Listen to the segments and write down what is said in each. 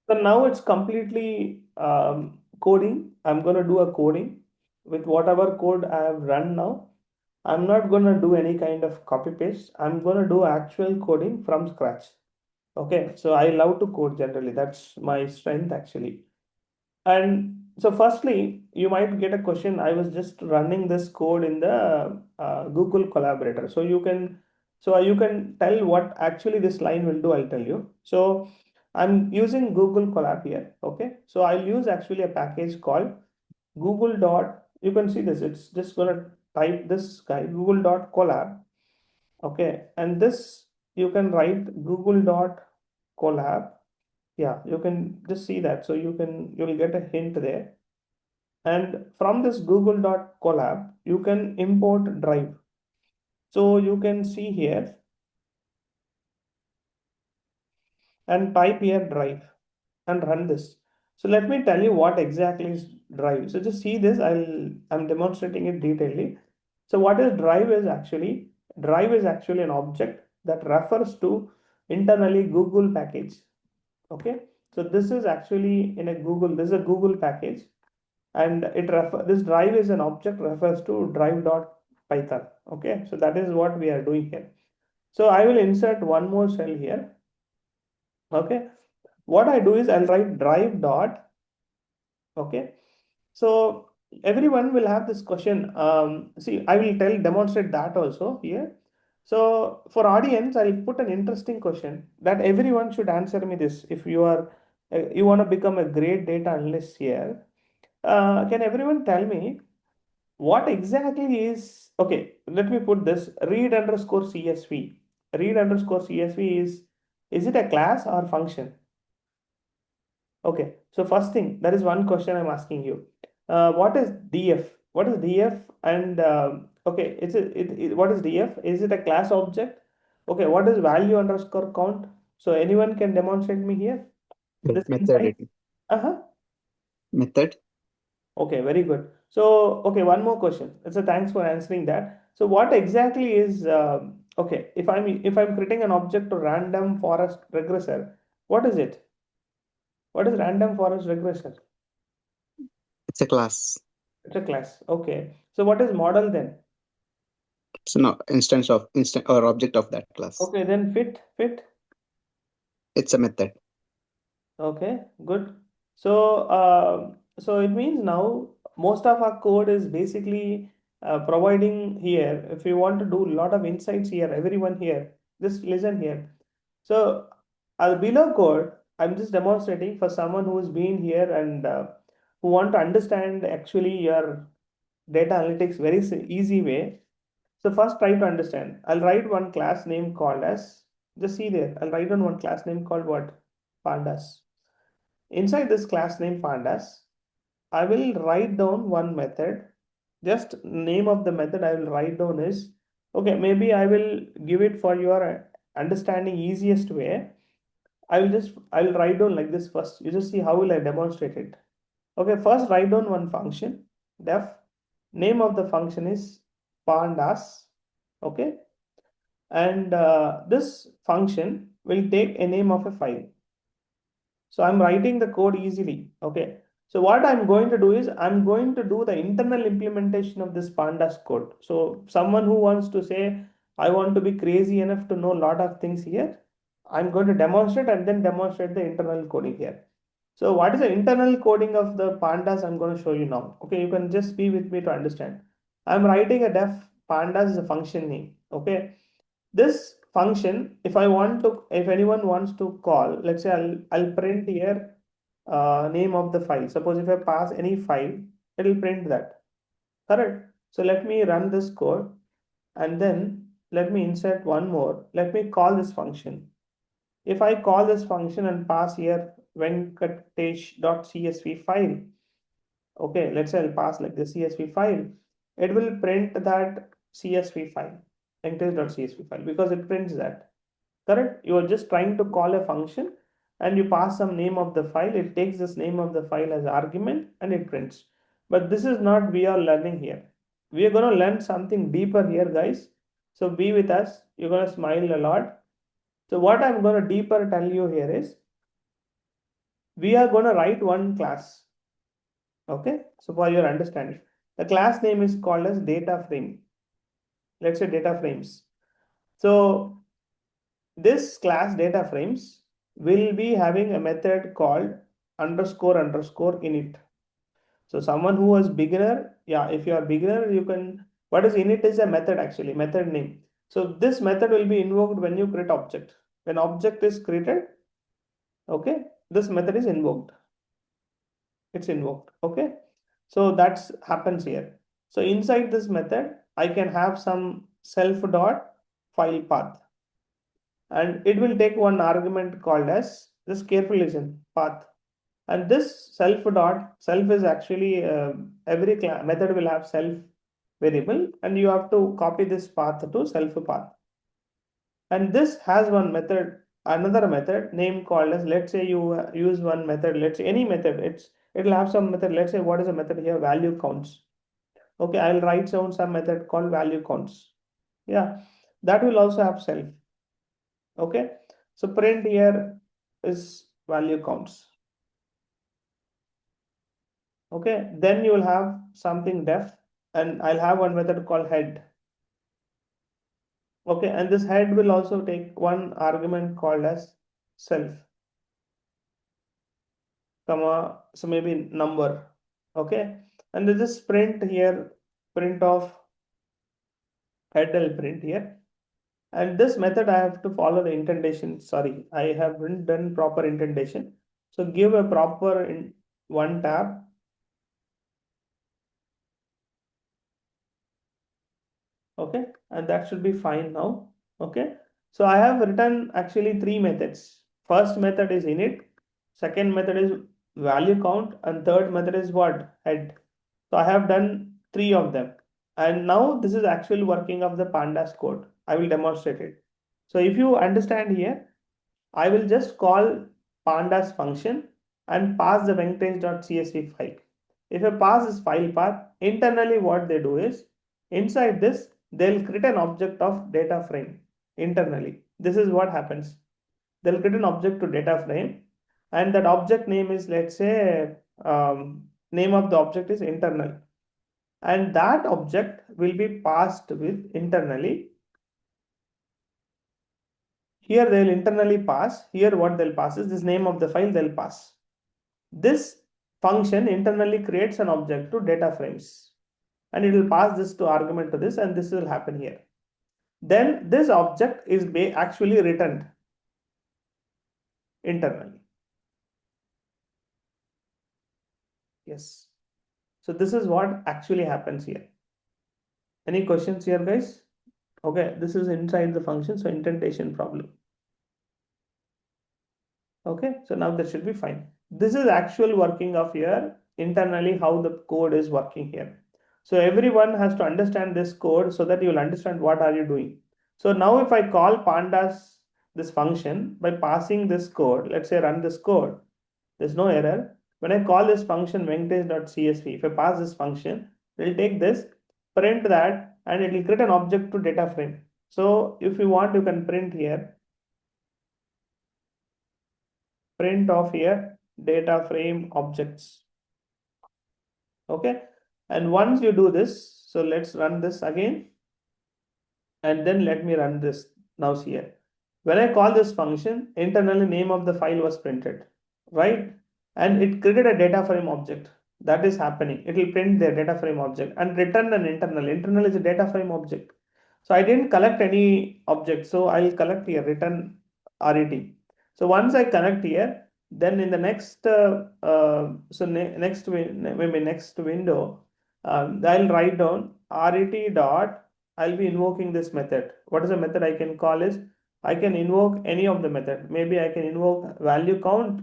So now it's completely coding. I'm going to do a coding with whatever code I have run now. I'm not going to do any kind of copy paste. I'm going to do actual coding from scratch. Okay, so I love to code generally. That's my strength actually. And so, firstly, you might get a question. I was just running this code in the Google Collaborator, so you can tell what actually this line will do. I'll tell you. So, I'm using Google Colab here. Okay, so I'll use actually a package called Google dot. You can see this. It's just gonna type this guy Google dot Colab. Okay, and this you can write Google dot Colab. Yeah, you can just see that. So you'll get a hint there. And from this Google.colab, you can import Drive. So you can see here and type here Drive and run this. So let me tell you what exactly is Drive. So just see this. I'm demonstrating it detailedly. So what is Drive is actually an object that refers to internally Google package. Okay. So this is actually in a Google. This is a Google package, and this drive is an object refers to drive.python. Okay, so that is what we are doing here. So I will insert one more shell here. Okay, what I do is I'll write drive dot. Okay, so everyone will have this question. See, I will demonstrate that also here. So for audience, I'll put an interesting question that everyone should answer me this. If you want to become a great data analyst here, can everyone tell me what exactly is, okay, let me put this read underscore CSV. Read underscore CSV is it a class or function? Okay, so first thing, that is one question I'm asking you. What is DF? What is DF? And okay, what is DF? Is it a class object? Okay, what is value underscore count? So anyone can demonstrate me here? This Method inside. it. Uh-huh. Method. Okay, very good. So, okay, one more question. So, thanks for answering that. So, what exactly is okay? If I'm creating an object to random forest regressor, what is it? What is random forest regressor? It's a class. It's a class. Okay. So, what is model then? It's no instance of instant or object of that class. Okay, then fit. It's a method. Okay, good. So, so it means now most of our code is basically providing here. If you want to do a lot of insights here, everyone here, just listen here. So, below code, I'm just demonstrating for someone who's been here and who want to understand actually your data analytics very easy way. So first try to understand. I'll write one class name called as, just see there, I'll write on one class name called what? Pandas. Inside this class name pandas, I will write down one method. Just name of the method I will write down is, okay, maybe I will give it for your understanding easiest way. I'll write down like this first. You just see how will I demonstrate it. Okay, first write down one function, def. Name of the function is pandas. Okay, and this function will take a name of a file. So I'm writing the code easily. Okay. So what I'm going to do is I'm going to do the internal implementation of this pandas code. So someone who wants to say, I want to be crazy enough to know a lot of things here, I'm going to demonstrate and then demonstrate the internal coding here. So what is the internal coding of the pandas? I'm going to show you now. Okay, you can just be with me to understand. I'm writing a def pandas is a function name. Okay, this function, if anyone wants to call, let's say I'll print here name of the file. Suppose if I pass any file, it will print that. Correct. So let me run this code and then let me insert one more. Let me call this function. If I call this function and pass here venkatesh.csv file, okay, let's say I'll pass like the CSV file, it will print that CSV file, venkatesh.csv file, because it prints that. Correct? You are just trying to call a function and you pass some name of the file. It takes this name of the file as argument and it prints. But this is not we are learning here. We are going to learn something deeper here, guys. So be with us. You're going to smile a lot. So what I'm going to deeper tell you here is we are going to write one class. Okay, so for your understanding, the class name is called as data frame. Let's say data frames. So this class data frames will be having a method called underscore underscore init. So someone who was beginner, yeah, if you are beginner, you can, what is init is a method actually, method name. So this method will be invoked when you create object. When object is created, okay, this method is invoked. It's invoked, okay. So that's happens here. So inside this method, I can have some self dot file path, and it will take one argument called as, just carefully listen, path. And this self is actually every method will have self variable, and you have to copy this path to self path. And this has one method, another method name called as, let's say you use one method, let's say any method, it'll have some method. Let's say what is a method here, value counts. Okay, I'll write down some method called value counts. Yeah, that will also have self. Okay, so print here is value counts. Okay, then you will have something def, and I'll have one method called head. Okay, and this head will also take one argument called as self, comma, so maybe number. Okay, and there's this print here, print of head, I'll print here. And this method I have to follow the indentation. Sorry, I haven't done proper indentation. So give a proper in one tab. Okay, and that should be fine now. Okay, so I have written actually three methods. First method is init, second method is value count, and third method is what, head. So I have done three of them, and now this is actually working of the pandas code. I will demonstrate it. So if you understand here, I will just call pandas function and pass the venkatesh.csv file. If I pass this file path, internally what they do is, inside this, they'll create an object of data frame internally. This is what happens. They'll create an object to data frame, and that object name is, let's say, name of the object is internal. And that object will be passed with internally. Here they'll internally pass. Here what they'll pass is this name of the file they'll pass. This function internally creates an object to data frames, and it will pass this to argument to this, and this will happen here. Then this object is actually returned internally. Yes. So this is what actually happens here. Any questions here, guys? Okay, this is inside the function, so indentation problem. Okay, so now that should be fine. This is actual working of here internally, how the code is working here. So everyone has to understand this code so that you will understand what are you doing. So now if I call pandas this function by passing this code, let's say run this code, there's no error. When I call this function venkatesh.csv, if I pass this function, it will take this, print that, and it will create an object to data frame. So if you want, you can print here, print of here data frame objects. Okay, and once you do this, so let's run this again, and then let me run this now here. When I call this function, internally name of the file was printed, right? And it created a data frame object. That is happening. It will print the data frame object and return an internal. Internal is a data frame object. So I didn't collect any object. So I'll collect here return RET. So once I connect here, then in the next next maybe next window, I'll write down RET dot. I'll be invoking this method. What is the method I can call is, I can invoke any of the method. Maybe I can invoke value count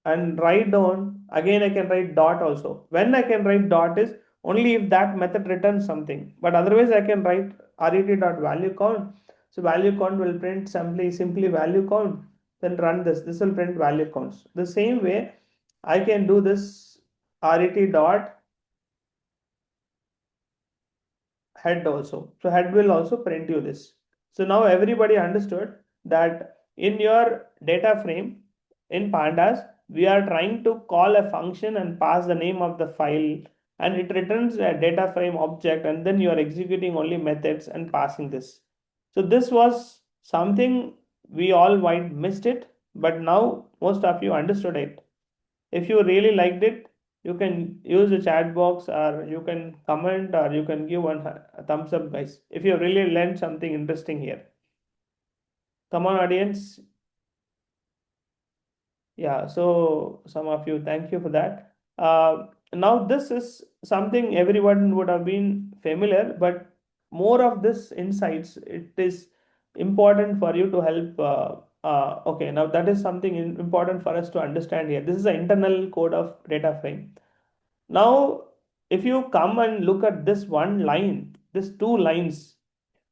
and write down, again I can write dot also. When I can write dot is only if that method returns something, but otherwise I can write ret dot value count. So value count will print simply value count, then run this will print value counts. The same way I can do this ret dot head also. So head will also print you this. So now everybody understood that in your data frame in pandas, we are trying to call a function and pass the name of the file, and it returns a data frame object, and then you are executing only methods and passing this. So this was something we all might missed it, but now most of you understood it. If you really liked it, you can use the chat box, or you can comment, or you can give one thumbs up, guys, if you really learned something interesting here. Come on, audience. Yeah, so some of you, thank you for that. Now this is something everyone would have been familiar, but more of this insights, it is important for you to help. Okay, now that is something important for us to understand here. This is the internal code of data frame. Now, if you come and look at this one line, this two lines.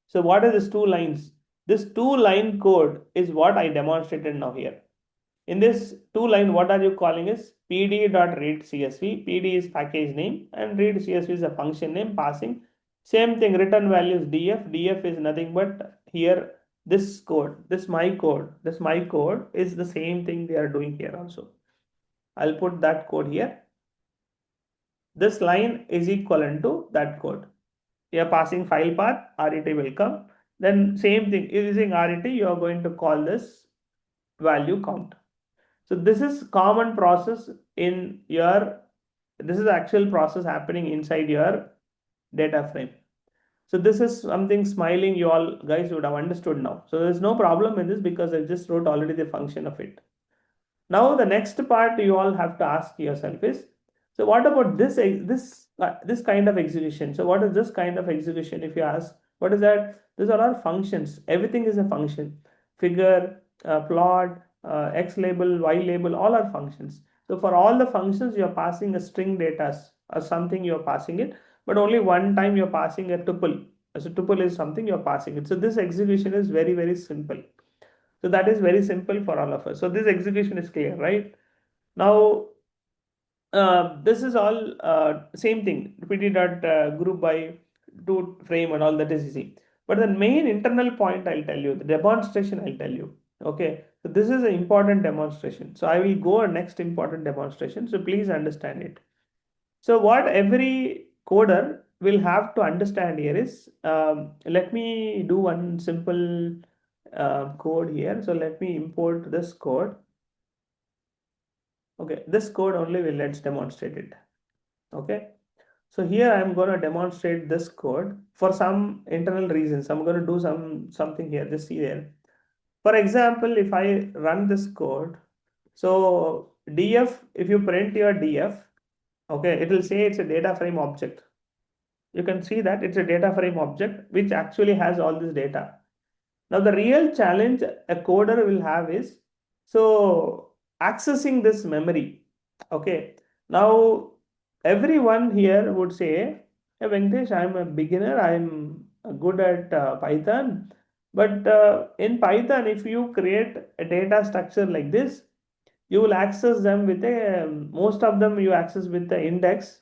So what is this two lines? This two-line code is what I demonstrated now here. In this two-line, what are you calling is pd.readcsv. pd is package name and readcsv is a function name passing. Same thing, return value is df. df is nothing but here this code, this my code is the same thing they are doing here also. I'll put that code here. This line is equivalent to that code. You are passing file path, RET will come. Then same thing, using RET, you are going to call this value count. So this is common process in your, this is actual process happening inside your data frame. So this is something smiling you all guys would have understood now. So there's no problem in this because I just wrote already the function of it. Now the next part you all have to ask yourself is, so what about this kind of execution? So what is this kind of execution? If you ask, what is that? These are all functions. Everything is a function. Figure, plot, x label, y label, all are functions. So for all the functions, you are passing a string data or something you are passing it, but only one time you are passing a tuple. So tuple is something you are passing it. So this execution is very, very simple. So that is very simple for all of us. So this execution is clear, right? Now, this is all same thing, pd dot group by to frame and all that is easy. But the main internal point I'll tell you, the demonstration I'll tell you. Okay, so this is an important demonstration. So I will go a next important demonstration. So please understand it. So what every coder will have to understand here is, let me do one simple code here. So let me import this code. Okay, this code only will let's demonstrate it. Okay, so here I'm going to demonstrate this code for some internal reasons. I'm going to do something here. Just see there. For example, if I run this code, so df, if you print your df, okay, it will say it's a data frame object. You can see that it's a data frame object which actually has all this data. Now the real challenge a coder will have is, so accessing this memory. Okay, now everyone here would say, hey, Venkatesh, I'm a beginner, I'm good at Python, but in Python, if you create a data structure like this, you will access them with a, most of them you access with the index,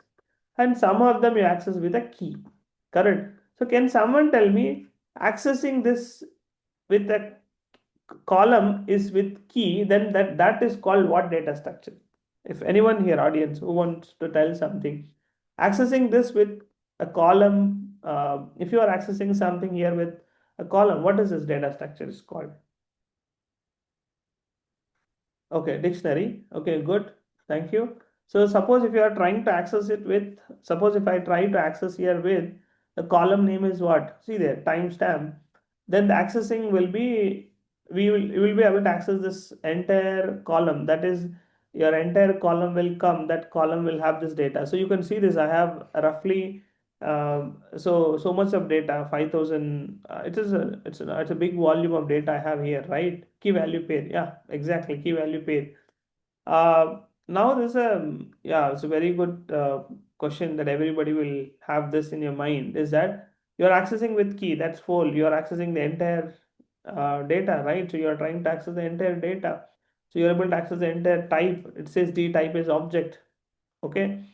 and some of them you access with a key, correct? So can someone tell me, accessing this with a column is with key, then that is called what data structure? If anyone here, audience, who wants to tell something, accessing this with a column, if you are accessing something here with a column, what is this data structure is called? Okay, dictionary. Okay, good. Thank you. So suppose if you are trying to access it with, suppose if I try to access here with the column name is what? See there, timestamp. Then the accessing will be, we will be able to access this entire column. That is, your entire column will come. That column will have this data. So you can see this. I have roughly so much of data, 5,000. It's a big volume of data I have here, right? Key value pair. Yeah, exactly. Key value pair. Now there's a, yeah, it's a very good question that everybody will have this in your mind, is that you're accessing with key, that's full. You're accessing the entire data, right? So you're trying to access the entire data. So you're able to access the entire type. It says D type is object. Okay.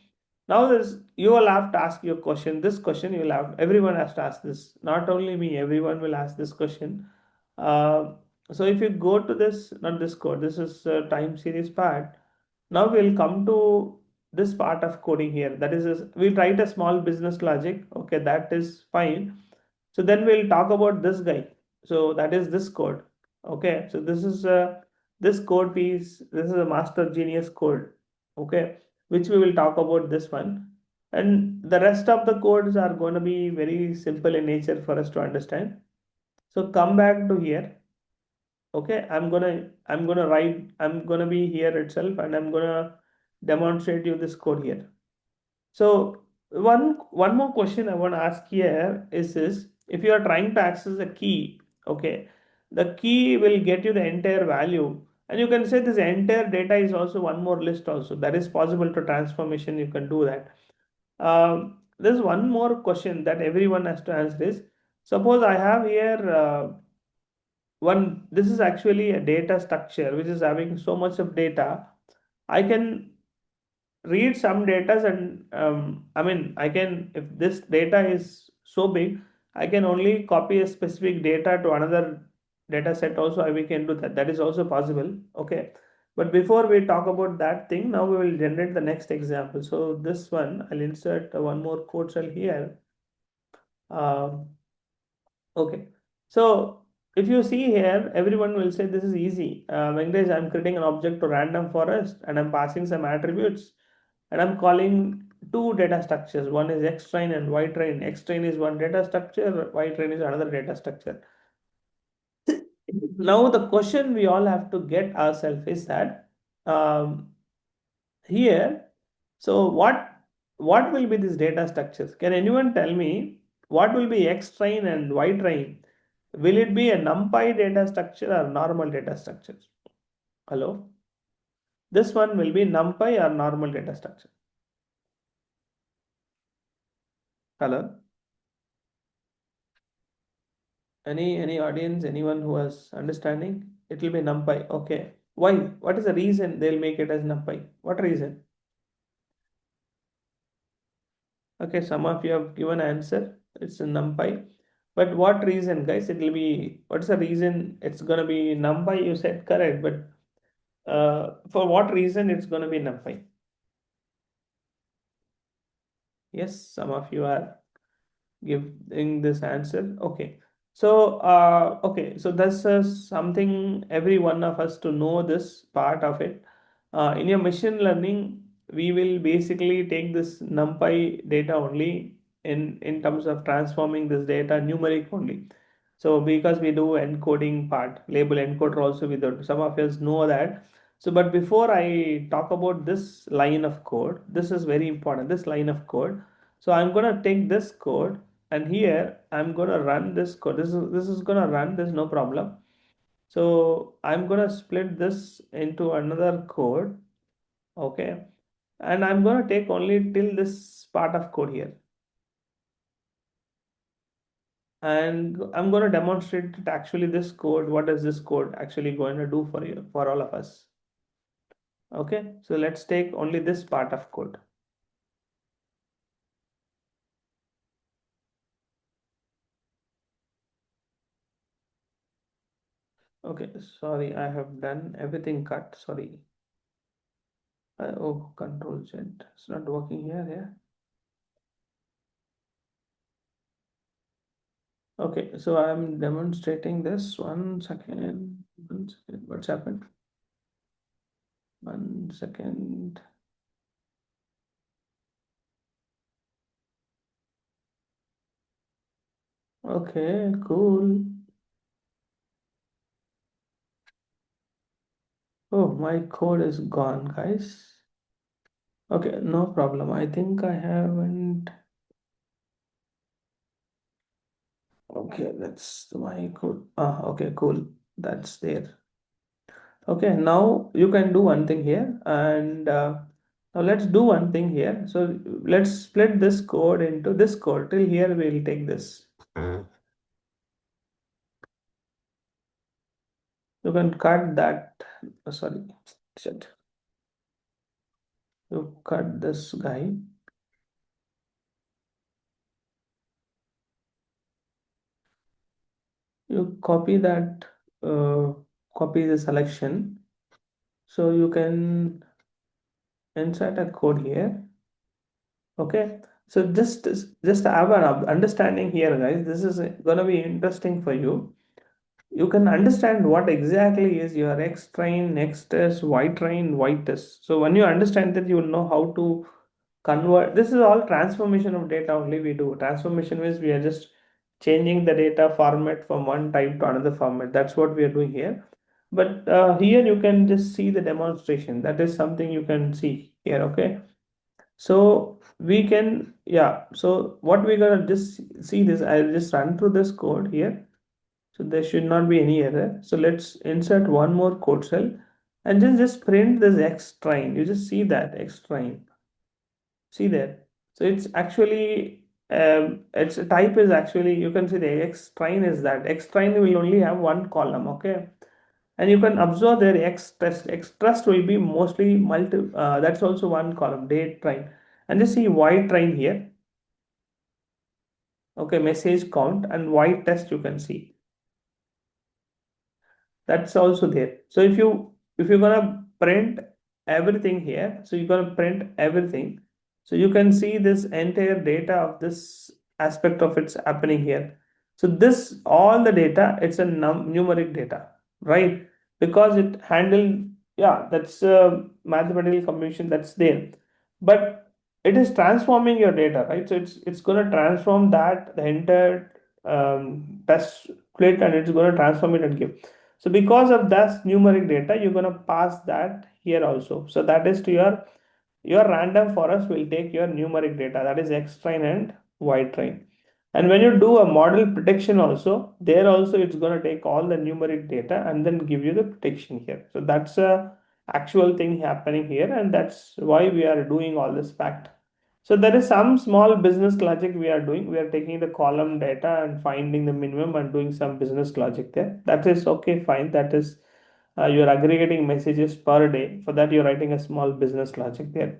Now this, you will have to ask your question. This question you will have, everyone has to ask this. Not only me, everyone will ask this question. So if you go to this, not this code, this is time series part. Now we'll come to this part of coding here. That is, we'll write a small business logic. Okay, that is fine. So then we'll talk about this guy. So that is this code. Okay, so this code piece. This is a master genius code. Okay, which we will talk about this one, and the rest of the codes are going to be very simple in nature for us to understand. So come back to here. Okay, I'm gonna write, I'm gonna be here itself, and I'm gonna demonstrate you this code here. So one more question I want to ask here is this: if you are trying to access a key, okay, the key will get you the entire value, and you can say this entire data is also one more list also. That is possible to transformation. You can do that. There's one more question that everyone has to answer is: suppose I have here one, this is actually a data structure which is having so much of data. I can read some data, and I mean, I can, if this data is so big, I can only copy a specific data to another data set also. We can do that. That is also possible. Okay, but before we talk about that thing, now we will generate the next example. So this one, I'll insert one more code cell here. um, Okay. So if you see here, everyone will say this is easy. Venkatesh, I'm creating an object to random forest, and I'm passing some attributes, and I'm calling two data structures. One is X train and Y train. X train is one data structure, Y train is another data structure. Now the question we all have to get ourselves is that, um, here, so what will be these data structures? Can anyone tell me what will be X train and Y train? Will it be a NumPy data structure or normal data structure? Hello? This one will be NumPy or normal data structure. Hello? Any audience, anyone who has understanding? It will be NumPy. Okay. Why? What is the reason they'll make it as NumPy? What reason? Okay, some of you have given answer. It's a NumPy. But what reason, guys? It will be, what's the reason it's gonna be NumPy? You said correct, but for what reason it's gonna be NumPy? Yes, some of you are giving this answer. Okay. So so this is something every one of us to know this part of it. In your machine learning, we will basically take this NumPy data only in terms of transforming this data numeric only. So because we do encoding part, label encoder also we do. Some of us know that. So but before I talk about this line of code, this is very important. This line of code. So I'm gonna take this code, and here I'm gonna run this code. This is gonna run. There's no problem. So I'm gonna split this into another code. Okay, and I'm gonna take only till this part of code here, and I'm gonna demonstrate it actually this code. What is this code actually going to do for you, for all of us? Okay, so let's take only this part of code. Okay, sorry, I have done everything cut. Sorry. Oh, Control Z. It's not working here. Yeah. Okay, so I'm demonstrating this. 1 second. 1 second. What's happened? 1 second. Okay, cool. Oh, my code is gone, guys. Okay, no problem. I think I haven't. Okay, that's my code. Ah, okay, cool. That's there. Okay, now you can do one thing here, and now let's do one thing here. So let's split this code into this code. Till here, we'll take this. You can cut that. Sorry, shit. You cut this guy. You copy that. Uh, Copy the selection. So you can. insert a code here. Okay, so just have an understanding here, guys. This is gonna be interesting for you. You can understand what exactly is your X train, X test, Y train, Y test. So when you understand that, you will know how to convert. This is all transformation of data only we do. Transformation means we are just changing the data format from one type to another format. That's what we are doing here. But here you can just see the demonstration. That is something you can see here. Okay, so we can, yeah. So what we're gonna just see this. I'll just run through this code here, so there should not be any error. So let's insert one more code cell and just print this X train. You just see that X train. See there. So it's actually its type is actually, you can see the X train is that. X train will only have one column, okay? And you can observe there X test. X test will be mostly multi. That's also one column. Date train, and just see Y train here. Okay, message count and Y test you can see. That's also there. So if you're gonna print everything here, so you're gonna print everything, so you can see this entire data of this aspect of it's happening here. So this all the data, it's a numeric data, right? Because it handled, yeah, that's a mathematical computation that's there, but it is transforming your data, right? So it's gonna transform that the entire test plate, and it's gonna transform it and give. So because of that numeric data, you're going to pass that here also. So that is to your random forest will take your numeric data, that is X train and Y train. And when you do a model prediction also, there also it's going to take all the numeric data and then give you the prediction here. So that's a actual thing happening here, and that's why we are doing all this fact. So there is some small business logic we are doing. We are taking the column data and finding the minimum and doing some business logic there. That is okay, fine. That is you're aggregating messages per day. For that, you're writing a small business logic there.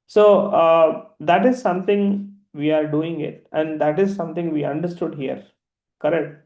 So that is something we are doing it, and that is something we understood here. Correct.